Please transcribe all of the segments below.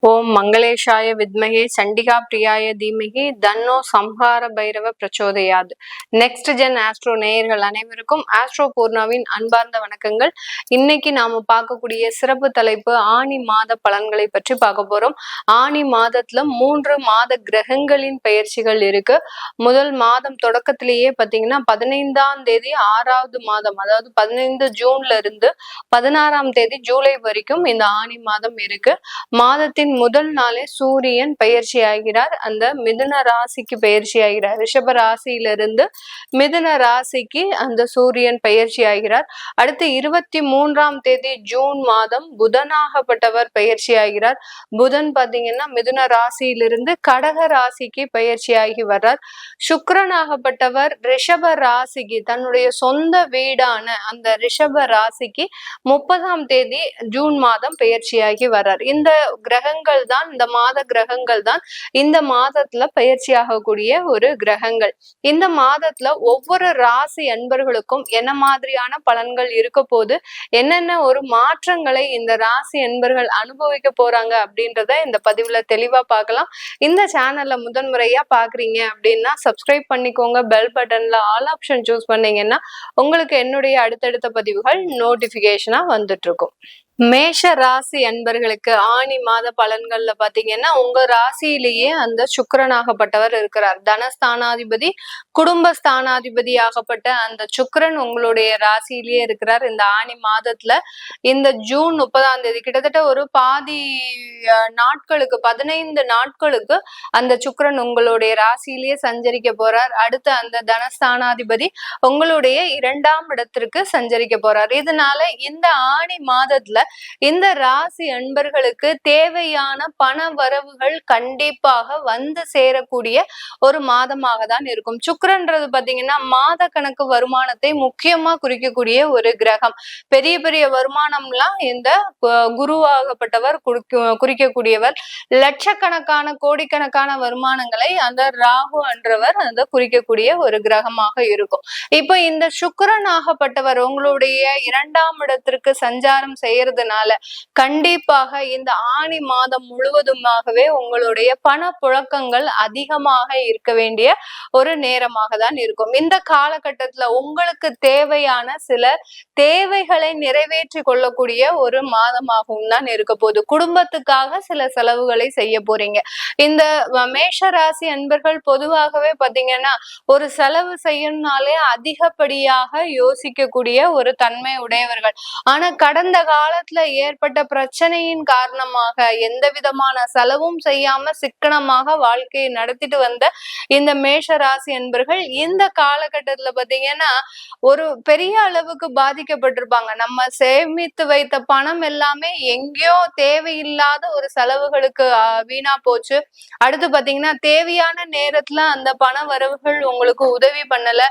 ஓம் மங்களேஷாய வித்மகே சண்டிகா பிரியாய தீமகி தன்னோ சம்ஹார பைரவ பிரச்சோதயாது. நெக்ஸ்ட் ஜென் ஆஸ்ட்ரோ நேயர்கள் அனைவருக்கும் ஆஸ்ட்ரோ பூர்ணாவின் அன்பார்ந்த வணக்கங்கள். இன்னைக்கு நாம பார்க்கக்கூடிய சிறப்பு தலைப்பு ஆணி மாத பலன்களை பற்றி பார்க்க போறோம். ஆணி மாதத்துல 3 மாத கிரகங்களின் பெயர்ச்சிகள் இருக்கு. முதல் மாதம் தொடக்கத்திலேயே பாத்தீங்கன்னா 15ஆம் தேதி 6வது மாதம், அதாவது 15 ஜூன்ல இருந்து 16ஆம் தேதி ஜூலை வரைக்கும் இந்த ஆணி மாதம் இருக்கு. மாதத்தின் முதல் நாளே சூரியன் பயிற்சி ஆகிறார். அந்த மிதுன ராசிக்கு பயிற்சி ஆகிறார். ரிஷப ராசியிலிருந்து மிதுன ராசிக்கு அந்த சூரியன் பயிற்சி ஆகிறார். அடுத்து 23ஆம் தேதி ஜூன் மாதம் புதனாகப்பட்டவர் பயிற்சி ஆகிறார். புதன் பாத்தீங்கன்னா மிதுன ராசியிலிருந்து கடக ராசிக்கு பயிற்சி ஆகி வர்றார். சுக்கிரனாகப்பட்டவர் ரிஷப ராசிக்கு, தன்னுடைய சொந்த வீடான அந்த ரிஷப ராசிக்கு 30ஆம் தேதி ஜூன் மாதம் பயிற்சியாகி வர்றார். இந்த கிரகங்கள் தான், இந்த மாத கிரகங்கள் தான் இந்த மாதத்துல பயிற்சி ஆகக்கூடிய ஒரு கிரகங்கள். இந்த மாதத்துல ஒவ்வொரு ராசி அன்பர்களுக்கும் என்ன மாதிரியான பலன்கள் இருக்க போது, என்னென்ன ஒரு மாற்றங்களை இந்த ராசி அன்பர்கள் அனுபவிக்க போறாங்க அப்படின்றத இந்த பதிவுல தெளிவா பார்க்கலாம். இந்த சேனல்ல முதன்முறையா பாக்குறீங்க அப்படின்னா சப்ஸ்கிரைப் பண்ணிக்கோங்க. பெல் பட்டன்ல ஆல் ஆப்ஷன் சூஸ் பண்ணீங்கன்னா உங்களுக்கு என்னுடைய அடுத்தடுத்த பதிவுகள் நோட்டிபிகேஷனா வந்துட்டு இருக்கும். மேஷ ராசி அன்பர்களுக்கு ஆணி மாத பலன்கள்ல பாத்தீங்கன்னா உங்க ராசியிலேயே அந்த சுக்கிரனாகப்பட்டவர் இருக்கிறார். தனஸ்தானாதிபதி, குடும்பஸ்தானாதிபதி ஆகப்பட்ட அந்த சுக்கிரன் உங்களுடைய ராசியிலேயே இருக்கிறார். இந்த ஆணி மாதத்துல இந்த ஜூன் 30ஆம் தேதி கிட்டத்தட்ட ஒரு பாதி நாட்களுக்கு 15 நாட்களுக்கு அந்த சுக்கிரன் உங்களுடைய ராசியிலேயே சஞ்சரிக்க போறார். அடுத்து அந்த தனஸ்தானாதிபதி உங்களுடைய 2ஆம் இடத்திற்கு சஞ்சரிக்க போறார். இதனால இந்த ஆணி மாதத்துல இந்த ராசி அன்பர்களுக்கு தேவையான பண வரவுகள் கண்டிப்பாக வந்து சேரக்கூடிய ஒரு மாதமாக தான் இருக்கும். சுக்கிரன்றது பாத்தீங்கன்னா மாத கணக்கு வருமானத்தை முக்கியமா குறிக்கக்கூடிய ஒரு கிரகம். பெரிய பெரிய வருமானம்லாம் இந்த குருவாகப்பட்டவர் குறிக்கக்கூடியவர். லட்சக்கணக்கான கோடிக்கணக்கான வருமானங்களை அந்த ராகு என்றவர் அந்த குறிக்கக்கூடிய ஒரு கிரகமாக இருக்கும். இப்ப இந்த சுக்கிரன் ஆகப்பட்டவர் உங்களுடைய 2ஆம் இடத்திற்கு சஞ்சாரம் செய்யறது கண்டிப்பாக இந்த ஆணி மாதம் முழுவதுமாகவே உங்களுடைய பண புழக்கங்கள் அதிகமாக இருக்க வேண்டிய ஒரு நேரமாக தான் இருக்கும். இந்த காலகட்டத்துல உங்களுக்கு தேவையான சில தேவைகளை நிறைவேற்றி கொள்ளக்கூடிய ஒரு மாதமாகவும் தான் இருக்க போகுது. குடும்பத்துக்காக சில செலவுகளை செய்ய போறீங்க. இந்த மேஷ ராசி அன்பர்கள் பொதுவாகவே பாத்தீங்கன்னா ஒரு செலவு செய்யணும்னாலே அதிகப்படியாக யோசிக்கக்கூடிய ஒரு தன்மை உடையவர்கள். ஆனா கடந்த காலத்துல ஏற்பட்ட பிரச்சனையின் காரணமாக எந்த விதமான செலவும் செய்யாம சிக்கனமாக வாழ்க்கையை நடத்திட்டு வந்த இந்த மேஷ ராசி என்பர்கள் இந்த காலகட்டத்துல பாத்தீங்கன்னா ஒரு பெரிய அளவுக்கு பாதிக்கப்பட்டிருப்பாங்க. நம்ம சேமித்து வைத்த பணம் எல்லாமே எங்கேயோ தேவையில்லாத ஒரு செலவுகளுக்கு வீணா போச்சு. அடுத்து பாத்தீங்கன்னா தேவையான நேரத்துல அந்த பண வரவுகள் உங்களுக்கு உதவி பண்ணல.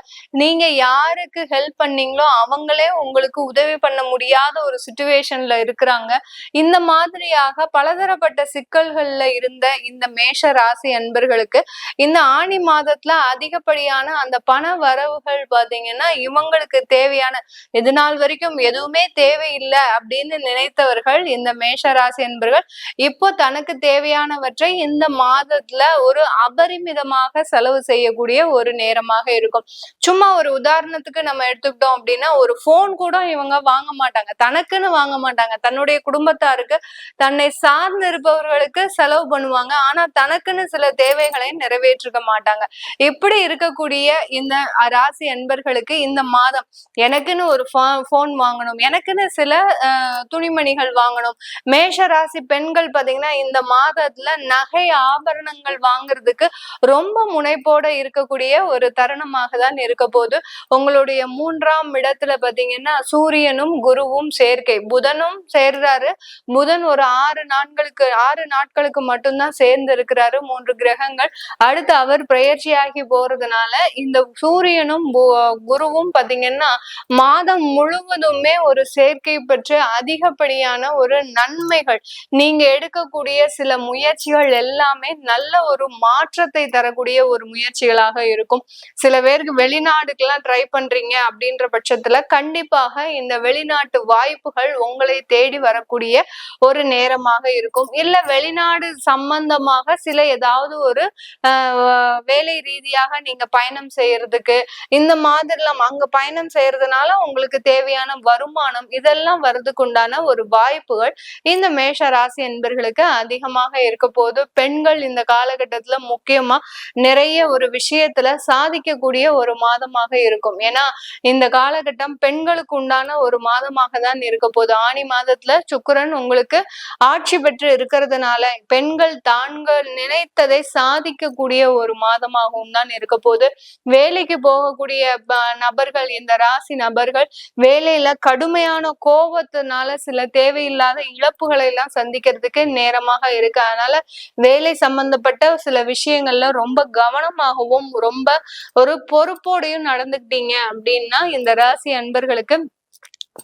நீங்க யாருக்கு ஹெல்ப் பண்ணீங்களோ அவங்களே உங்களுக்கு உதவி பண்ண முடியாத ஒரு சிச்சுவேஷன்ல இருக்கிறாங்க. இந்த மாதிரியாக பலதரப்பட்ட சிக்கல்கள்ல இருந்த இந்த மேஷ ராசி அன்பர்களுக்கு இந்த ஆணி மாதத்துல அதிகப்படியான அந்த பண வரவுகள் பாத்தீங்கன்னா இவங்களுக்கு தேவையான, இது நாள் வரைக்கும் எதுவுமே தேவையில்லை அப்படின்னு நினைத்தவர்கள் இந்த மேஷ ராசி அன்பர்கள் இப்போ தனக்கு தேவையானவற்றை இந்த மாதத்துல ஒரு அபரிமிதமாக செலவு செய்யக்கூடிய ஒரு நேரமாக இருக்கும். சும்மா ஒரு உதாரணத்துக்கு நம்ம எடுத்துக்கிட்டோம் அப்படின்னா ஒரு போன் கூட இவங்க வாங்க மாட்டாங்க, தனக்குன்னு வாங்க மாட்டாங்க. தன்னுடைய குடும்பத்தாருக்கு, தன்னை சார்ந்து இருப்பவர்களுக்கு செலவு பண்ணுவாங்க. ஆனா தனக்குன்னு சில தேவைகளை நிறைவேற்றிக்க மாட்டாங்க. இப்படி இருக்கக்கூடிய இந்த ராசி அன்பர்களுக்கு இந்த மாதம் எனக்குன்னு ஒரு போன் வாங்கணும், எனக்குன்னு சில துணிமணிகள் வாங்கணும். மேஷ ராசி பெண்கள் பாத்தீங்கன்னா இந்த மாதத்துல நகை ஆபரணங்கள் வாங்குறதுக்கு ரொம்ப முனைப்போட இருக்கக்கூடிய ஒரு தருணமாக தான் இருக்க போது. உங்களுடைய 3ஆம் இடத்துல பாத்தீங்கன்னா சூரியனும் குருவும் சேர்க்கை, புதனும் சேர்றாரு. புதன் ஒரு 6 நாட்களுக்கு மட்டும்தான் சேர்ந்து இருக்கிறாரு. 3 கிரகங்கள். அடுத்து அவர் பெயர்ச்சியாகி போறதுனால இந்த சூரியனும் குருவும் பாத்தீங்கன்னா மாதம் முழுவதுமே ஒரு சேர்க்கை பெற்று அதிகப்படியான ஒரு நன்மைகள், நீங்க எடுக்கக்கூடிய சில முயற்சிகள் எல்லாமே நல்ல ஒரு மாற்றத்தை தரக்கூடிய ஒரு முயற்சிகளாக இருக்கும். சில பேருக்கு வெளிநாடுக்கெல்லாம் ட்ரை பண்றீங்க அப்படின்ற பட்சத்துல கண்டிப்பாக இந்த வெளிநாட்டு வாய்ப்புகள் உங்களை உங்களை தேடி வரக்கூடிய ஒரு நேரமாக இருக்கும். இல்ல வெளிநாடு சம்பந்தமாக சில ஏதாவது ஒரு வேலை ரீதியாக நீங்க பயணம் செய்யறதுக்கு இந்த மாதிரிலாம் அங்க பயணம் செய்யறதுனால உங்களுக்கு தேவையான வருமானம் இதெல்லாம் வர்றதுக்கு உண்டான ஒரு வாய்ப்புகள் இந்த மேஷ ராசி என்பர்களுக்கு அதிகமாக இருக்க போது. பெண்கள் இந்த காலகட்டத்துல முக்கியமா நிறைய ஒரு விஷயத்துல சாதிக்கக்கூடிய ஒரு மாதமாக இருக்கும். ஏன்னா இந்த காலகட்டம் பெண்களுக்கு உண்டான ஒரு மாதமாக தான் இருக்க போகுது. ஆணி மாதத்துல சுக்கிரன் உங்களுக்கு ஆட்சி பெற்று இருக்கிறதுனால பெண்கள் தாங்கள் நினைத்ததை சாதிக்கக்கூடிய ஒரு மாதமாகவும் தான் இருக்க போது. வேலைக்கு போகக்கூடிய நபர்கள், இந்த ராசி நபர்கள் வேலையில கடுமையான கோபத்தினால சில தேவையில்லாத இழப்புகளை எல்லாம் சந்திக்கிறதுக்கு நேரமாக இருக்கு. அதனால வேலை சம்பந்தப்பட்ட சில விஷயங்கள்ல ரொம்ப கவனமாகவும் ரொம்ப ஒரு பொறுப்போடையும் நடந்துக்கிட்டீங்க அப்படின்னா இந்த ராசி அன்பர்களுக்கு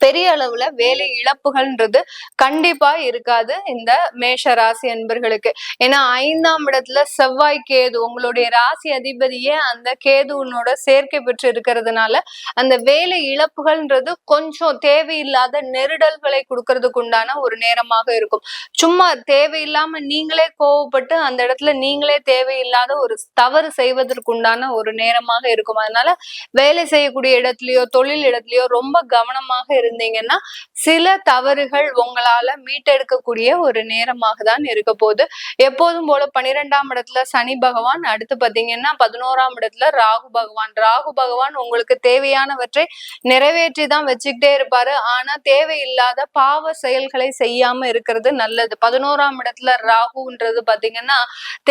பெரிய அளவுல வேலை இழப்புகள்ன்றது கண்டிப்பா இருக்காது இந்த மேஷ ராசி அன்பர்களுக்கு. ஏன்னா 5ஆம் இடத்துல செவ்வாய் கேது உங்களுடைய ராசி அதிபதியே அந்த கேதுவனோட சேர்க்கை பெற்று இருக்கிறதுனால அந்த வேலை இழப்புகள்ன்றது கொஞ்சம் தேவையில்லாத நெருடல்களை கொடுக்கறதுக்கு உண்டான ஒரு நேரமாக இருக்கும். சும்மா தேவையில்லாம நீங்களே கோவப்பட்டு அந்த இடத்துல நீங்களே தேவையில்லாத ஒரு தவறு செய்வதற்குண்டான ஒரு நேரமாக இருக்கும். அதனால வேலை செய்யக்கூடிய இடத்துலயோ தொழில் இடத்துலயோ ரொம்ப கவனமாக இருந்தீங்கன்னா சில தவறுகள் உங்களால மீட்டெடுக்கக்கூடிய ஒரு நேரமாக தான் இருக்க போகுது. எப்போதும் போல 12ஆம் இடத்துல சனி பகவான், அடுத்து பாத்தீங்கன்னா 11ஆம் இடத்துல ராகு பகவான். ராகு பகவான் உங்களுக்கு தேவையானவற்றை நிறைவேற்றி தான் வச்சுக்கிட்டே இருப்பாரு. ஆனா தேவையில்லாத பாவ செயல்களை செய்யாம இருக்கிறது நல்லது. 11ஆம் இடத்துல ராகுன்றது பாத்தீங்கன்னா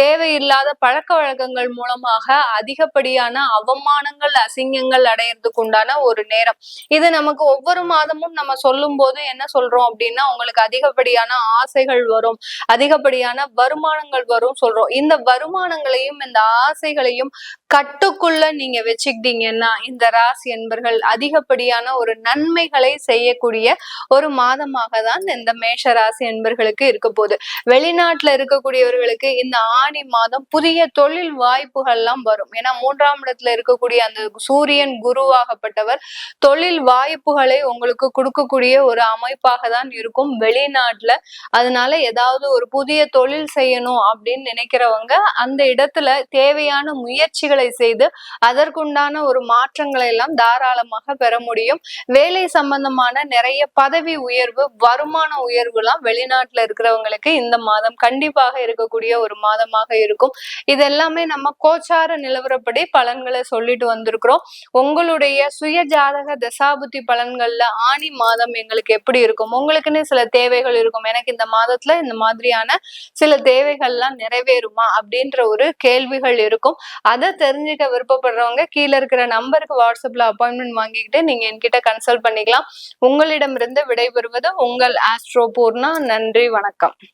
தேவையில்லாத பழக்க வழக்கங்கள் மூலமாக அதிகப்படியான அவமானங்கள் அசிங்கங்கள் அடையிறதுக்கு உண்டான ஒரு நேரம். இது நமக்கு ஒவ்வொரு மாதமும் நம்ம சொல்லும் போது என்ன சொல்றோம் அப்படின்னா உங்களுக்கு அதிகப்படியான ஆசைகள் வரும், அதிகப்படியான வருமானங்கள் வரும் சொல்றோம். இந்த வருமானங்களையும் இந்த ஆசைகளையும் கட்டுக்குள்ள நீங்க வச்சுக்கிட்டீங்கன்னா இந்த ராசி என்பர்கள் அதிகப்படியான ஒரு நன்மைகளை செய்யக்கூடிய ஒரு மாதமாக தான் இந்த மேஷ ராசி என்பர்களுக்கு இருக்க போகுது. வெளிநாட்டுல இருக்கக்கூடியவர்களுக்கு இந்த ஆணி மாதம் புதிய தொழில் வாய்ப்புகள் எல்லாம் வரும். ஏன்னா 3ஆம் இடத்துல இருக்கக்கூடிய அந்த சூரியன் குருவாகப்பட்டவர் தொழில் வாய்ப்புகளை உங்களுக்கு கொடுக்கக்கூடிய ஒரு அமைப்பாக தான் இருக்கும் வெளிநாட்டுல. அதனால ஏதாவது ஒரு புதிய தொழில் செய்யணும் அப்படின்னு நினைக்கிறவங்க அந்த இடத்துல தேவையான முயற்சிகளை செய்து அதற்குண்டான ஒரு மாற்றங்களை எல்லாம் தாராளமாக பெற முடியும். வேலை சம்பந்தமான நிறைய பதவி உயர்வு, வருமான உயர்வு எல்லாம் வெளிநாட்டுல இருக்கிறவங்களுக்கு இந்த மாதம் கண்டிப்பாக இருக்கக்கூடிய ஒரு மாதமாக இருக்கும். இது எல்லாமே நம்ம கோச்சார நிலவரப்படி பலன்களை சொல்லிட்டு வந்திருக்கிறோம். உங்களுடைய சுய ஜாதக தசாபுத்தி பலன்கள்ல ஆணி மாதம் எங்களுக்கு எப்படி இருக்கும், உங்களுக்குன்னு சில தேவைகள் இருக்கும், எனக்கு இந்த மாதத்துல இந்த மாதிரியான சில தேவைகள்லாம் நிறைவேறுமா அப்படின்ற ஒரு கேள்விகள் இருக்கும். அதை தெரிஞ்சுக்க விருப்பப்படுறவங்க கீழே இருக்கிற நம்பருக்கு வாட்ஸ்அப்ல அப்பாயின்மெண்ட் வாங்கிக்கிட்டு நீங்க என்கிட்ட கன்சல்ட் பண்ணிக்கலாம். உங்களிடமிருந்து விடைபெறுவது உங்கள் ஆஸ்ட்ரோ பூர்ணா. நன்றி, வணக்கம்.